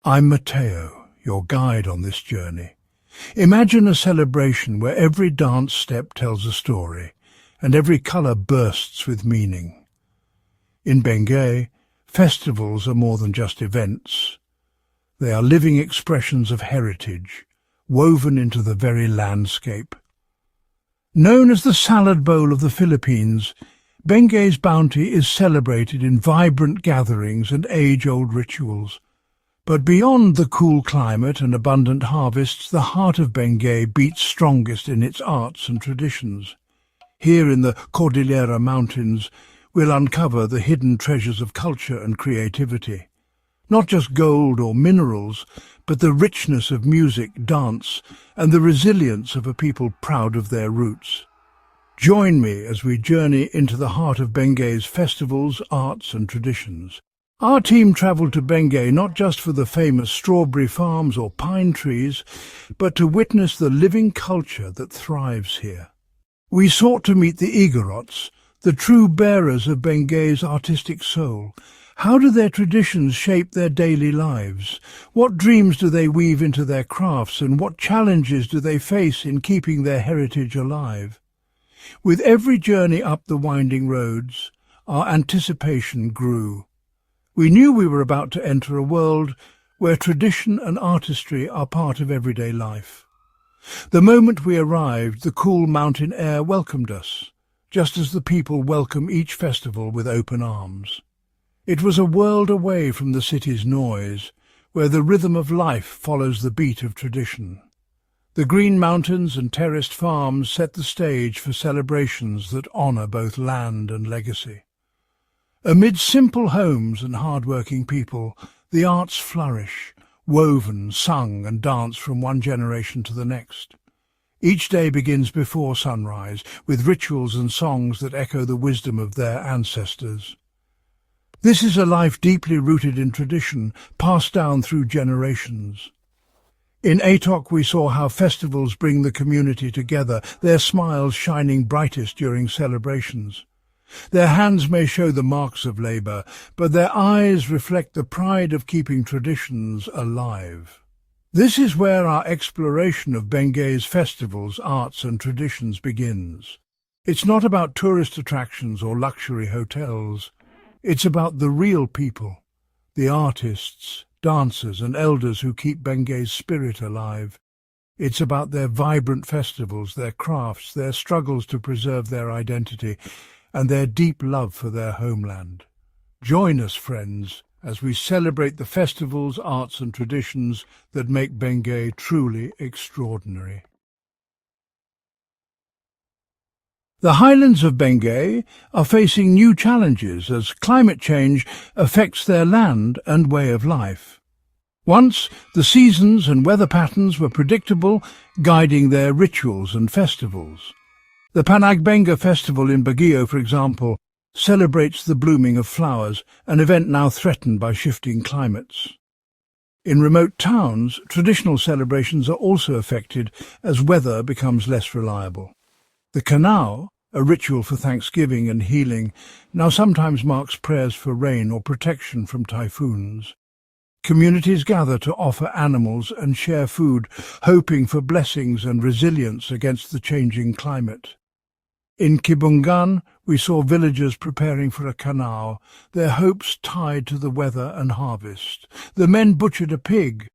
I'm Matteo, your guide on this journey. Imagine a celebration where every dance step tells a story and every colour bursts with meaning. In Benguet, festivals are more than just events. They are living expressions of heritage, woven into the very landscape. Known as the salad bowl of the Philippines, Benguet's bounty is celebrated in vibrant gatherings and age-old rituals. But beyond the cool climate and abundant harvests, the heart of Benguet beats strongest in its arts and traditions. Here in the Cordillera Mountains, we'll uncover the hidden treasures of culture and creativity. Not just gold or minerals, but the richness of music, dance, and the resilience of a people proud of their roots. Join me as we journey into the heart of Benguet's festivals, arts, and traditions. Our team travelled to Benguet not just for the famous strawberry farms or pine trees, but to witness the living culture that thrives here. We sought to meet the Igorots, the true bearers of Benguet's artistic soul. How do their traditions shape their daily lives? What dreams do they weave into their crafts, and what challenges do they face in keeping their heritage alive? With every journey up the winding roads, our anticipation grew. We knew we were about to enter a world where tradition and artistry are part of everyday life. The moment we arrived, the cool mountain air welcomed us, just as the people welcome each festival with open arms. It was a world away from the city's noise, where the rhythm of life follows the beat of tradition. The green mountains and terraced farms set the stage for celebrations that honour both land and legacy. Amid simple homes and hard-working people, the arts flourish, woven, sung and danced from one generation to the next. Each day begins before sunrise, with rituals and songs that echo the wisdom of their ancestors. This is a life deeply rooted in tradition, passed down through generations. In Atok we saw how festivals bring the community together, their smiles shining brightest during celebrations. Their hands may show the marks of labour, but their eyes reflect the pride of keeping traditions alive. This is where our exploration of Benguet's festivals, arts and traditions begins. It's not about tourist attractions or luxury hotels. It's about the real people, the artists, dancers and elders who keep Benguet's spirit alive. It's about their vibrant festivals, their crafts, their struggles to preserve their identity, and their deep love for their homeland. Join us, friends, as we celebrate the festivals, arts and traditions that make Benguet truly extraordinary. The highlands of Benguet are facing new challenges as climate change affects their land and way of life. Once, the seasons and weather patterns were predictable, guiding their rituals and festivals. The Panagbenga festival in Baguio, for example, celebrates the blooming of flowers, an event now threatened by shifting climates. In remote towns, traditional celebrations are also affected as weather becomes less reliable. The Canao, a ritual for thanksgiving and healing, now sometimes marks prayers for rain or protection from typhoons. Communities gather to offer animals and share food, hoping for blessings and resilience against the changing climate. In Kibungan, we saw villagers preparing for a Canao, their hopes tied to the weather and harvest. The men butchered a pig,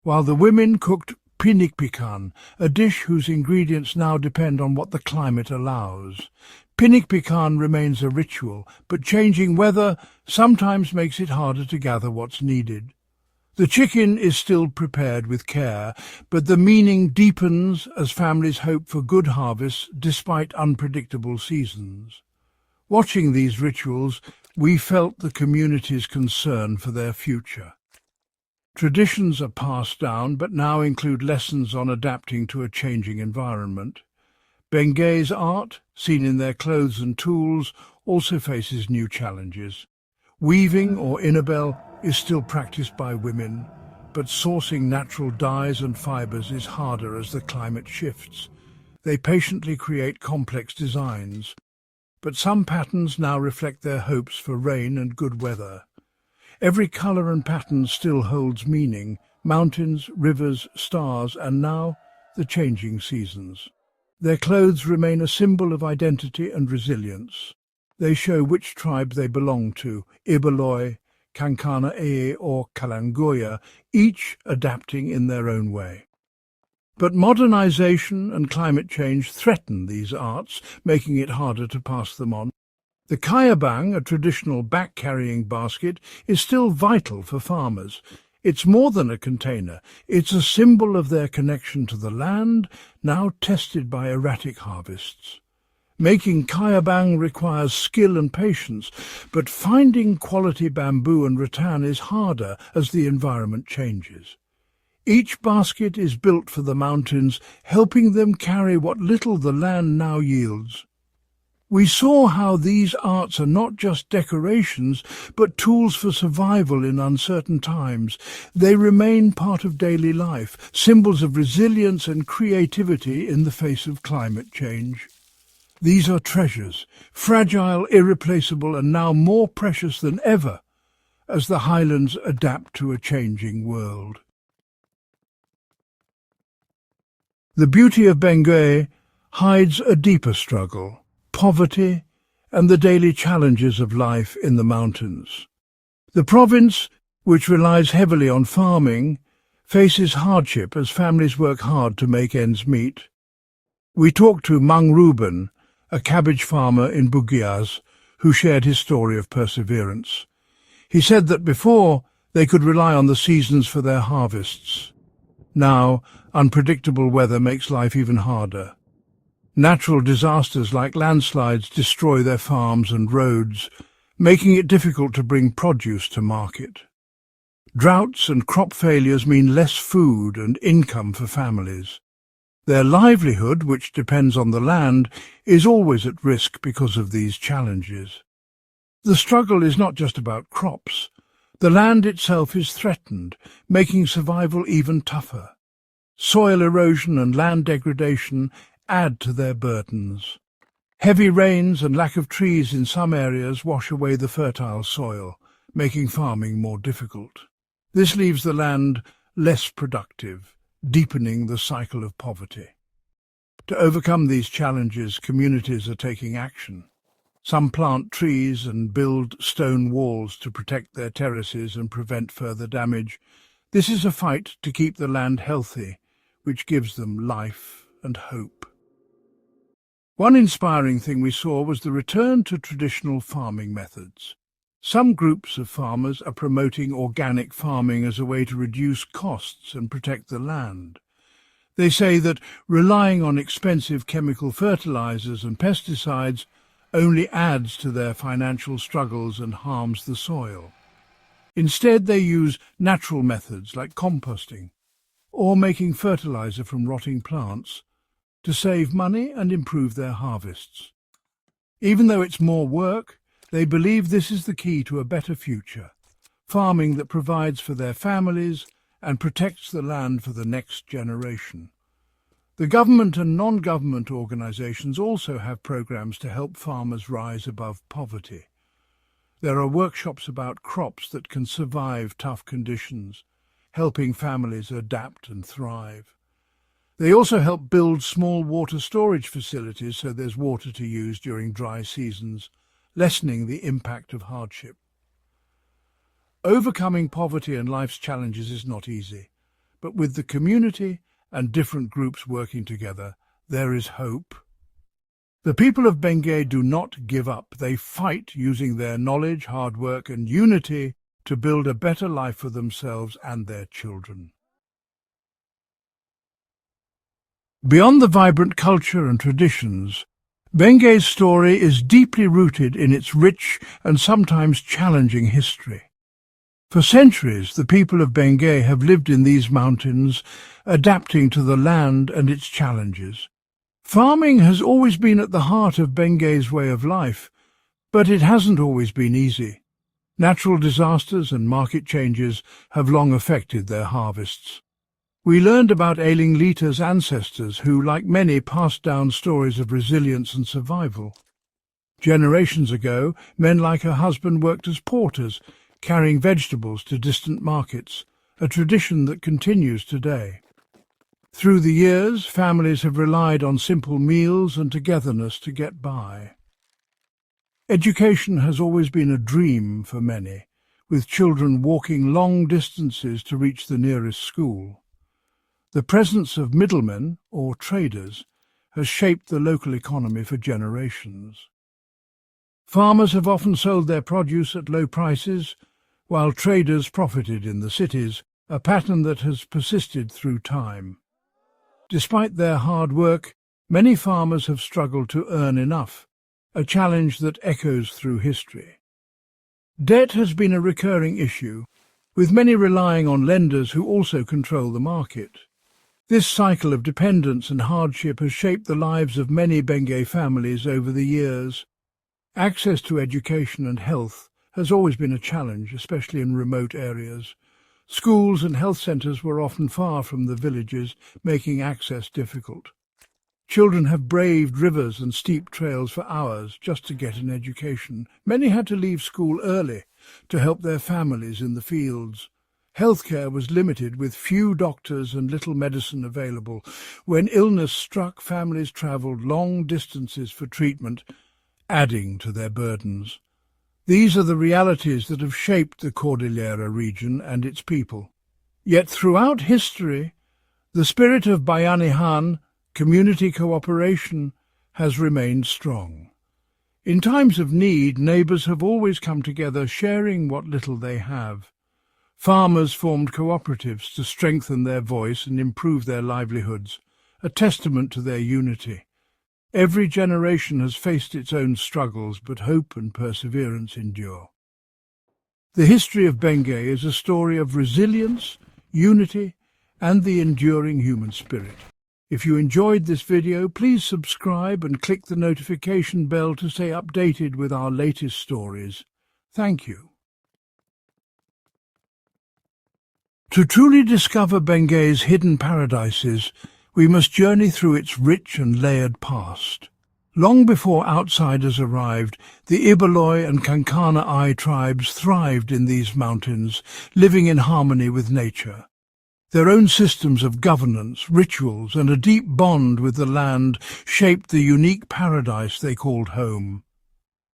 while the women cooked pinikpikan, a dish whose ingredients now depend on what the climate allows. Pinikpikan remains a ritual, but changing weather sometimes makes it harder to gather what's needed. The chicken is still prepared with care, but the meaning deepens as families hope for good harvests despite unpredictable seasons. Watching these rituals, we felt the community's concern for their future. Traditions are passed down, but now include lessons on adapting to a changing environment. Benguet's art, seen in their clothes and tools, also faces new challenges. Weaving, or inabel, is still practiced by women, but sourcing natural dyes and fibres is harder as the climate shifts. They patiently create complex designs, but some patterns now reflect their hopes for rain and good weather. Every colour and pattern still holds meaning: mountains, rivers, stars, and now the changing seasons. Their clothes remain a symbol of identity and resilience. They show which tribe they belong to: Ibaloi, Kankanae or Kalangoya, each adapting in their own way. But modernization and climate change threaten these arts, making it harder to pass them on. The kayabang, a traditional back-carrying basket, is still vital for farmers. It's more than a container. It's a symbol of their connection to the land, now tested by erratic harvests. Making kayabang requires skill and patience, but finding quality bamboo and rattan is harder as the environment changes. Each basket is built for the mountains, helping them carry what little the land now yields. We saw how these arts are not just decorations, but tools for survival in uncertain times. They remain part of daily life, symbols of resilience and creativity in the face of climate change. These are treasures, fragile, irreplaceable, and now more precious than ever as the highlands adapt to a changing world. The beauty of Benguet hides a deeper struggle: poverty and the daily challenges of life in the mountains. The province, which relies heavily on farming, faces hardship as families work hard to make ends meet. We talked to Mang Ruben, a cabbage farmer in Bugiaz, who shared his story of perseverance. He said that before they could rely on the seasons for their harvests. Now, unpredictable weather makes life even harder. Natural disasters like landslides destroy their farms and roads, making it difficult to bring produce to market. Droughts and crop failures mean less food and income for families. Their livelihood, which depends on the land, is always at risk because of these challenges. The struggle is not just about crops. The land itself is threatened, making survival even tougher. Soil erosion and land degradation add to their burdens. Heavy rains and lack of trees in some areas wash away the fertile soil, making farming more difficult. This leaves the land less productive, deepening the cycle of poverty. To overcome these challenges, communities are taking action. Some plant trees and build stone walls to protect their terraces and prevent further damage. This is a fight to keep the land healthy, which gives them life and hope. One inspiring thing we saw was the return to traditional farming methods. Some groups of farmers are promoting organic farming as a way to reduce costs and protect the land. They say that relying on expensive chemical fertilizers and pesticides only adds to their financial struggles and harms the soil. Instead, they use natural methods like composting or making fertilizer from rotting plants to save money and improve their harvests. Even though it's more work, they believe this is the key to a better future: farming that provides for their families and protects the land for the next generation. The government and non-government organizations also have programs to help farmers rise above poverty. There are workshops about crops that can survive tough conditions, helping families adapt and thrive. They also help build small water storage facilities so there's water to use during dry seasons, lessening the impact of hardship. Overcoming poverty and life's challenges is not easy, but with the community and different groups working together, there is hope. The people of Benguet do not give up. They fight using their knowledge, hard work and unity to build a better life for themselves and their children. Beyond the vibrant culture and traditions, Benguet's story is deeply rooted in its rich and sometimes challenging history. For centuries, the people of Benguet have lived in these mountains, adapting to the land and its challenges. Farming has always been at the heart of Benguet's way of life, but it hasn't always been easy. Natural disasters and market changes have long affected their harvests. We learned about Ailing Lita's ancestors who, like many, passed down stories of resilience and survival. Generations ago, men like her husband worked as porters, carrying vegetables to distant markets, a tradition that continues today. Through the years, families have relied on simple meals and togetherness to get by. Education has always been a dream for many, with children walking long distances to reach the nearest school. The presence of middlemen, or traders, has shaped the local economy for generations. Farmers have often sold their produce at low prices, while traders profited in the cities, a pattern that has persisted through time. Despite their hard work, many farmers have struggled to earn enough, a challenge that echoes through history. Debt has been a recurring issue, with many relying on lenders who also control the market. This cycle of dependence and hardship has shaped the lives of many Benguet families over the years. Access to education and health has always been a challenge, especially in remote areas. Schools and health centres were often far from the villages, making access difficult. Children have braved rivers and steep trails for hours just to get an education. Many had to leave school early to help their families in the fields. Healthcare was limited, with few doctors and little medicine available. When illness struck, families travelled long distances for treatment, adding to their burdens. These are the realities that have shaped the Cordillera region and its people. Yet throughout history, the spirit of Bayanihan, community cooperation, has remained strong. In times of need, neighbours have always come together, sharing what little they have. Farmers formed cooperatives to strengthen their voice and improve their livelihoods, a testament to their unity. Every generation has faced its own struggles, but hope and perseverance endure. The history of Benguet is a story of resilience, unity, and the enduring human spirit. If you enjoyed this video, please subscribe and click the notification bell to stay updated with our latest stories. Thank you. To truly discover Benguet's hidden paradises, we must journey through its rich and layered past. Long before outsiders arrived, the Ibaloi and Kankana Ai tribes thrived in these mountains, living in harmony with nature. Their own systems of governance, rituals, and a deep bond with the land shaped the unique paradise they called home.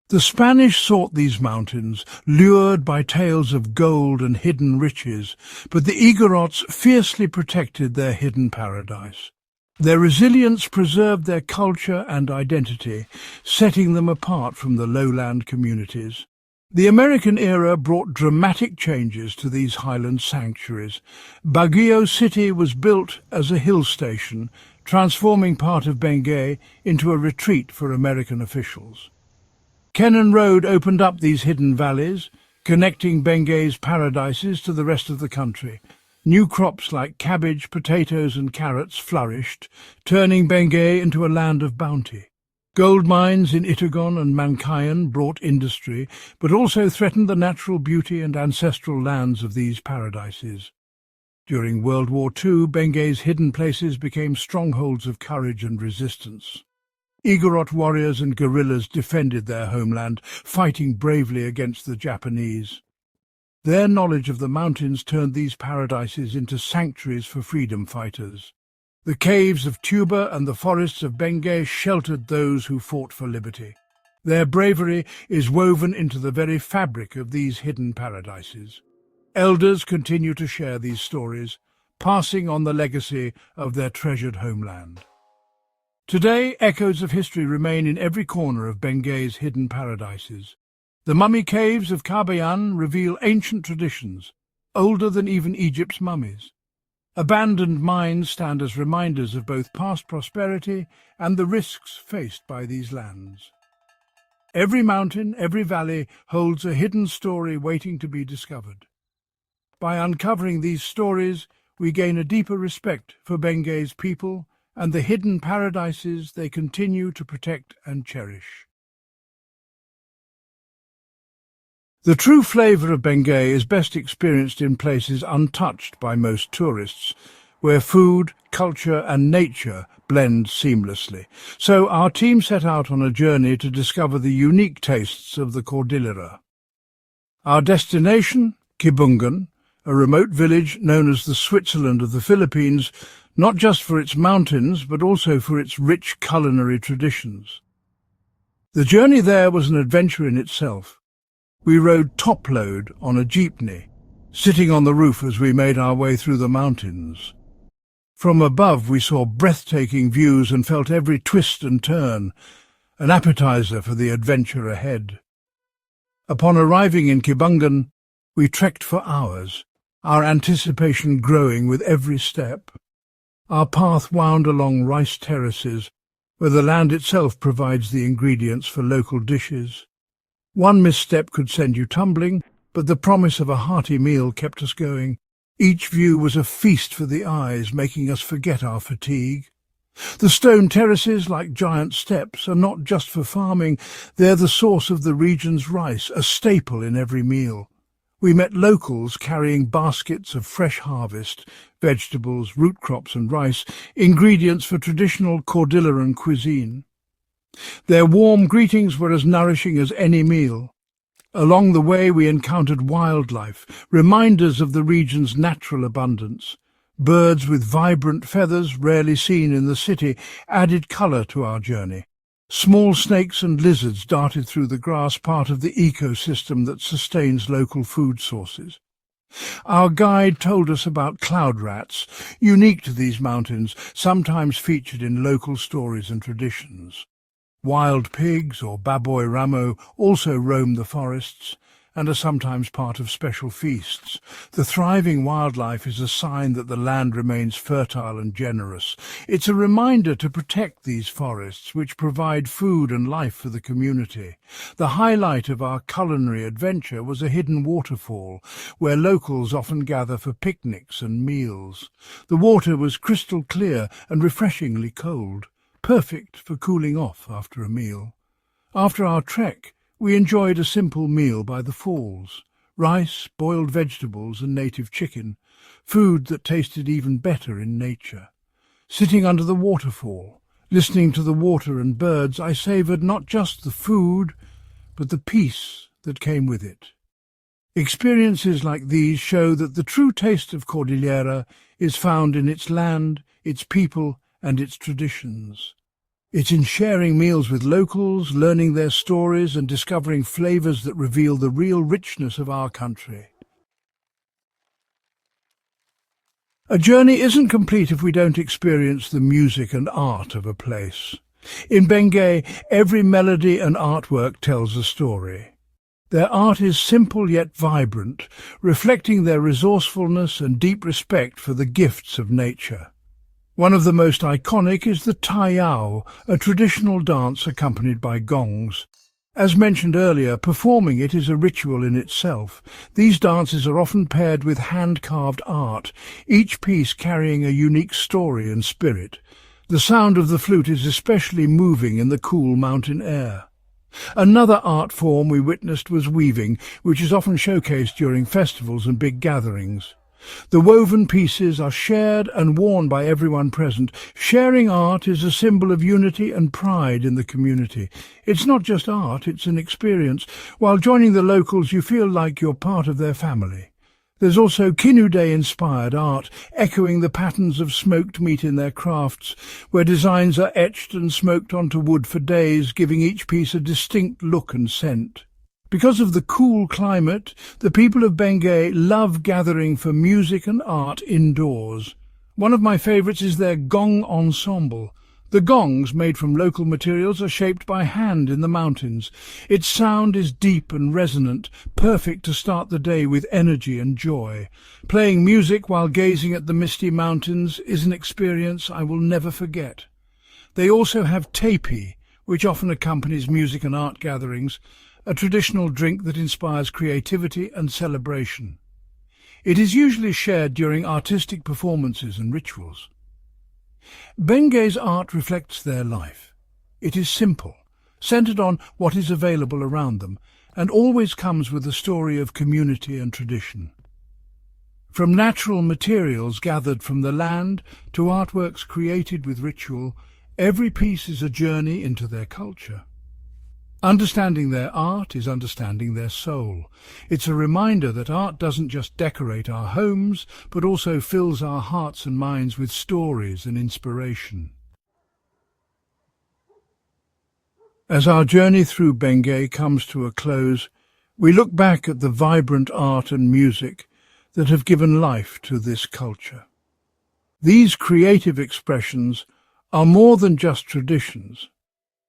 The Spanish sought these mountains, lured by tales of gold and hidden riches, but the Igorots fiercely protected their hidden paradise. Their resilience preserved their culture and identity, setting them apart from the lowland communities. The American era brought dramatic changes to these highland sanctuaries. Baguio City was built as a hill station, transforming part of Benguet into a retreat for American officials. Kennan Road opened up these hidden valleys, connecting Benguet's paradises to the rest of the country. New crops like cabbage, potatoes and carrots flourished, turning Benguet into a land of bounty. Gold mines in Itagon and Mankayan brought industry, but also threatened the natural beauty and ancestral lands of these paradises. During World War II, Benguet's hidden places became strongholds of courage and resistance. Igorot warriors and guerrillas defended their homeland, fighting bravely against the Japanese. Their knowledge of the mountains turned these paradises into sanctuaries for freedom fighters. The caves of Tuba and the forests of Benguet sheltered those who fought for liberty. Their bravery is woven into the very fabric of these hidden paradises. Elders continue to share these stories, passing on the legacy of their treasured homeland. Today, echoes of history remain in every corner of Benguet's hidden paradises. The mummy caves of Kabayan reveal ancient traditions, older than even Egypt's mummies. Abandoned mines stand as reminders of both past prosperity and the risks faced by these lands. Every mountain, every valley holds a hidden story waiting to be discovered. By uncovering these stories, we gain a deeper respect for Benguet's people and the hidden paradises they continue to protect and cherish. The true flavour of Benguet is best experienced in places untouched by most tourists, where food, culture and nature blend seamlessly. So our team set out on a journey to discover the unique tastes of the Cordillera. Our destination, Kibungan, a remote village known as the Switzerland of the Philippines, not just for its mountains, but also for its rich culinary traditions. The journey there was an adventure in itself. We rode top-load on a jeepney, sitting on the roof as we made our way through the mountains. From above we saw breathtaking views and felt every twist and turn, an appetizer for the adventure ahead. Upon arriving in Kibungan, we trekked for hours, our anticipation growing with every step. Our path wound along rice terraces, where the land itself provides the ingredients for local dishes. One misstep could send you tumbling, but the promise of a hearty meal kept us going. Each view was a feast for the eyes, making us forget our fatigue. The stone terraces, like giant steps, are not just for farming, they're the source of the region's rice, a staple in every meal. We met locals carrying baskets of fresh harvest, vegetables, root crops and rice, ingredients for traditional Cordilleran cuisine. Their warm greetings were as nourishing as any meal. Along the way we encountered wildlife, reminders of the region's natural abundance. Birds with vibrant feathers, rarely seen in the city, added colour to our journey. Small snakes and lizards darted through the grass, part of the ecosystem that sustains local food sources. Our guide told us about cloud rats, unique to these mountains, sometimes featured in local stories and traditions. Wild pigs, or baboy ramo, also roam the forests and are sometimes part of special feasts. The thriving wildlife is a sign that the land remains fertile and generous. It's a reminder to protect these forests, which provide food and life for the community. The highlight of our culinary adventure was a hidden waterfall, where locals often gather for picnics and meals. The water was crystal clear and refreshingly cold, perfect for cooling off after a meal. After our trek, we enjoyed a simple meal by the falls: rice, boiled vegetables and native chicken, food that tasted even better in nature. Sitting under the waterfall, listening to the water and birds, I savoured not just the food, but the peace that came with it. Experiences like these show that the true taste of Cordillera is found in its land, its people and its traditions. It's in sharing meals with locals, learning their stories and discovering flavours that reveal the real richness of our country. A journey isn't complete if we don't experience the music and art of a place. In Benguet, every melody and artwork tells a story. Their art is simple yet vibrant, reflecting their resourcefulness and deep respect for the gifts of nature. One of the most iconic is the Tayao, a traditional dance accompanied by gongs. As mentioned earlier, performing it is a ritual in itself. These dances are often paired with hand-carved art, each piece carrying a unique story and spirit. The sound of the flute is especially moving in the cool mountain air. Another art form we witnessed was weaving, which is often showcased during festivals and big gatherings. The woven pieces are shared and worn by everyone present. Sharing art is a symbol of unity and pride in the community. It's not just art, it's an experience. While joining the locals, you feel like you're part of their family. There's also Kinude-inspired art, echoing the patterns of smoked meat in their crafts, where designs are etched and smoked onto wood for days, giving each piece a distinct look and scent. Because of the cool climate, the people of Benguet love gathering for music and art indoors. One of my favourites is their gong ensemble. The gongs, made from local materials, are shaped by hand in the mountains. Its sound is deep and resonant, perfect to start the day with energy and joy. Playing music while gazing at the misty mountains is an experience I will never forget. They also have tepi, which often accompanies music and art gatherings, a traditional drink that inspires creativity and celebration. It is usually shared during artistic performances and rituals. Benguet's art reflects their life. It is simple, centered on what is available around them, and always comes with a story of community and tradition. From natural materials gathered from the land to artworks created with ritual, every piece is a journey into their culture. Understanding their art is understanding their soul. It's a reminder that art doesn't just decorate our homes, but also fills our hearts and minds with stories and inspiration. As our journey through Benguet comes to a close, we look back at the vibrant art and music that have given life to this culture. These creative expressions are more than just traditions.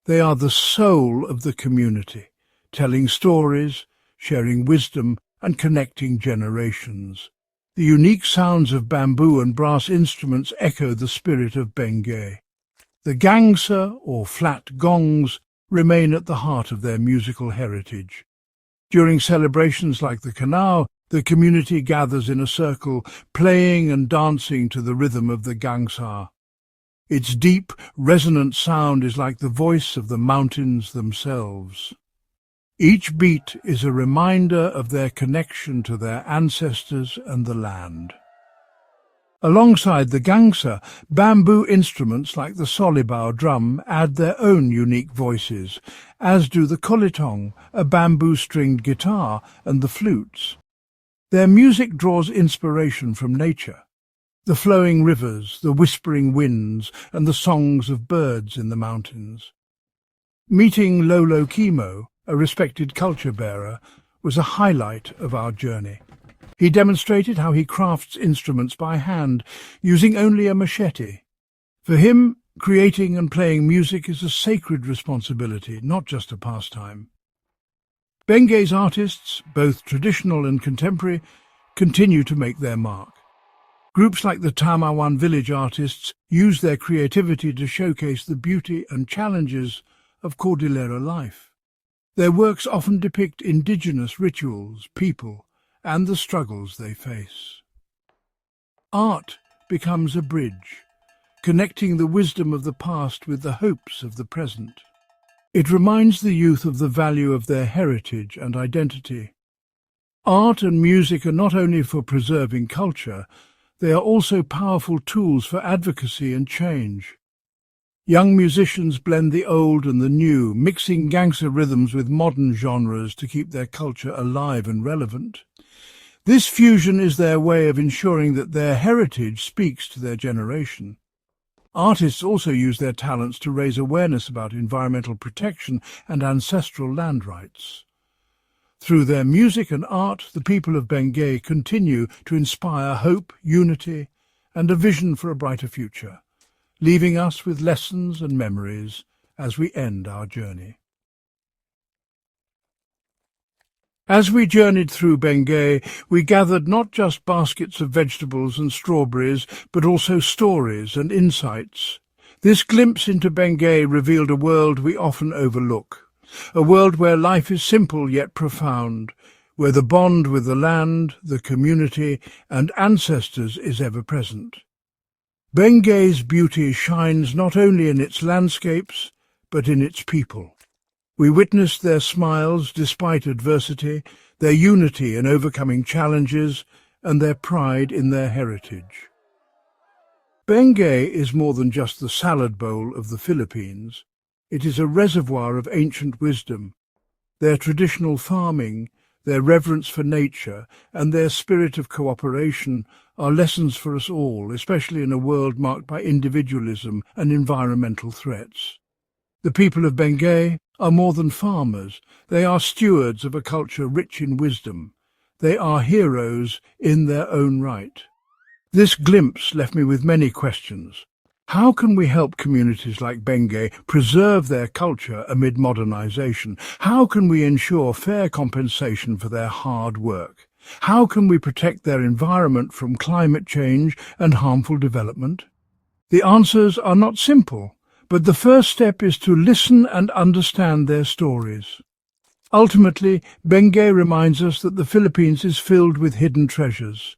They are the soul of the community, telling stories, sharing wisdom, and connecting generations. The unique sounds of bamboo and brass instruments echo the spirit of Benguet. The gangsa, or flat gongs, remain at the heart of their musical heritage. During celebrations like the Canao, the community gathers in a circle, playing and dancing to the rhythm of the gangsa. Its deep, resonant sound is like the voice of the mountains themselves. Each beat is a reminder of their connection to their ancestors and the land. Alongside the gangsa, bamboo instruments like the solibao drum add their own unique voices, as do the kolitong, a bamboo-stringed guitar, and the flutes. Their music draws inspiration from nature. The flowing rivers, the whispering winds, and the songs of birds in the mountains. Meeting Lolo Kimo, a respected culture bearer, was a highlight of our journey. He demonstrated how he crafts instruments by hand, using only a machete. For him, creating and playing music is a sacred responsibility, not just a pastime. Benguet's artists, both traditional and contemporary, continue to make their mark. Groups like the Tamawan village artists use their creativity to showcase the beauty and challenges of Cordillera life. Their works often depict indigenous rituals, people, and the struggles they face. Art becomes a bridge, connecting the wisdom of the past with the hopes of the present. It reminds the youth of the value of their heritage and identity. Art and music are not only for preserving culture, they are also powerful tools for advocacy and change. Young musicians blend the old and the new, mixing gangsta rhythms with modern genres to keep their culture alive and relevant. This fusion is their way of ensuring that their heritage speaks to their generation. Artists also use their talents to raise awareness about environmental protection and ancestral land rights. Through their music and art, the people of Benguet continue to inspire hope, unity, and a vision for a brighter future, leaving us with lessons and memories as we end our journey. As we journeyed through Benguet, we gathered not just baskets of vegetables and strawberries, but also stories and insights. This glimpse into Benguet revealed a world we often overlook, a world where life is simple yet profound, where the bond with the land, the community, and ancestors is ever present. Benguet's beauty shines not only in its landscapes, but in its people. We witnessed their smiles despite adversity, their unity in overcoming challenges, and their pride in their heritage. Benguet is more than just the salad bowl of the Philippines. It is a reservoir of ancient wisdom. Their traditional farming, their reverence for nature, and their spirit of cooperation are lessons for us all, especially in a world marked by individualism and environmental threats. The people of Benguet are more than farmers. They are stewards of a culture rich in wisdom. They are heroes in their own right. This glimpse left me with many questions. How can we help communities like Benguet preserve their culture amid modernization? How can we ensure fair compensation for their hard work? How can we protect their environment from climate change and harmful development? The answers are not simple, but the first step is to listen and understand their stories. Ultimately, Benguet reminds us that the Philippines is filled with hidden treasures.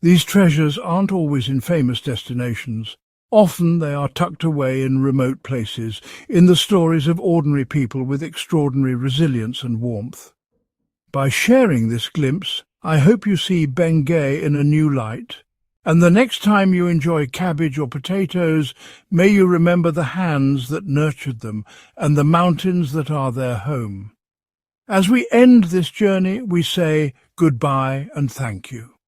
These treasures aren't always in famous destinations. Often they are tucked away in remote places, in the stories of ordinary people with extraordinary resilience and warmth. By sharing this glimpse, I hope you see Benguet in a new light, And the next time you enjoy cabbage or potatoes, may you remember the hands that nurtured them and the mountains that are their home. As we end this journey, we say goodbye and thank you.